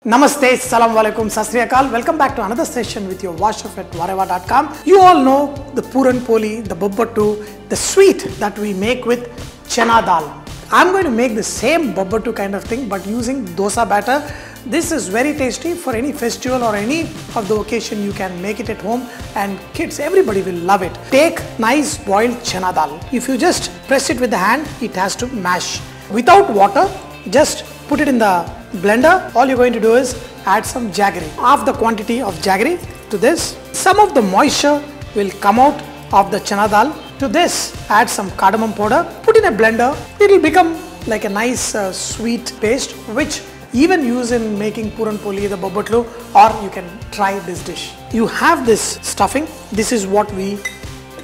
Namaste, Salam Alaikum, Sat Sri Akal. Welcome back to another session with your washup at vareva.com. You all know the puran poli, the bobbatu, the sweet that we make with chana dal. I'm going to make the same bobbatu kind of thing but using dosa batter. This is very tasty for any festival or any of the occasion. You can make it at home and kids, everybody will love it. Take nice boiled chana dal. If you just press it with the hand, it has to mash. Without water, just put it in the blender. All you're going to do is add some jaggery. Half the quantity of jaggery to this. Some of the moisture will come out of the chana dal. To this, add some cardamom powder. Put in a blender. It will become like a nice sweet paste which even use in making puran poli, the bobbatlu, or you can try this dish. You have this stuffing. This is what we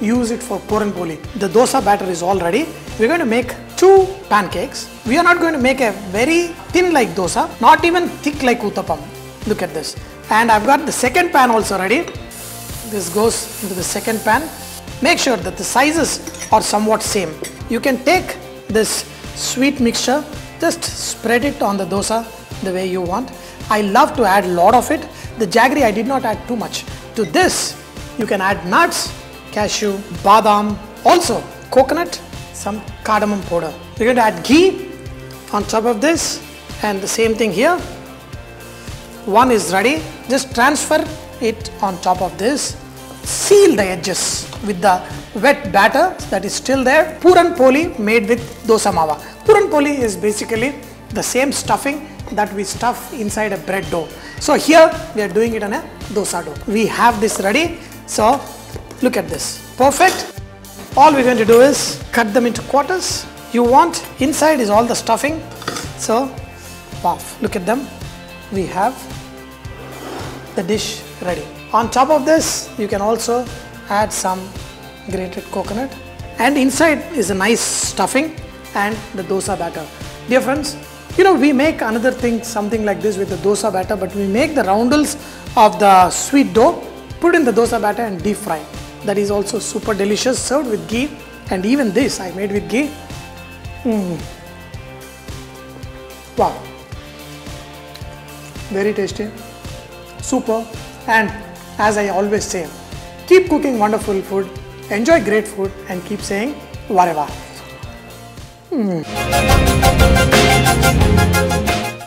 use it for puran poli. The dosa batter is all ready. We're going to make 2 pancakes. We are not going to make a very thin like dosa, not even thick like uttapam. Look at this. And I've got the second pan also ready. This goes into the second pan. Make sure that the sizes are somewhat same. You can take this sweet mixture, just spread it on the dosa the way you want. I love to add a lot of it. The jaggery I did not add too much. To this you can add nuts, cashew, badam, also coconut, some cardamom powder. We're going to add ghee on top of this and the same thing here. One is ready. Just transfer it on top of this. Seal the edges with the wet batter that is still there. Puran poli made with dosa mava. Puran poli is basically the same stuffing that we stuff inside a bread dough. So here we are doing it on a dosa dough. We have this ready. So look at this. Perfect. All we're going to do is cut them into quarters. You want inside is all the stuffing. So wow, look at them. We have the dish ready. On top of this you can also add some grated coconut, and inside is a nice stuffing and the dosa batter. Dear friends, you know, we make another thing, something like this with the dosa batter, but we make the roundels of the sweet dough, put in the dosa batter and deep fry. That is also super delicious, served with ghee, and even this I made with ghee. Wow, very tasty, super. And as I always say, keep cooking wonderful food, enjoy great food, and keep saying vareva.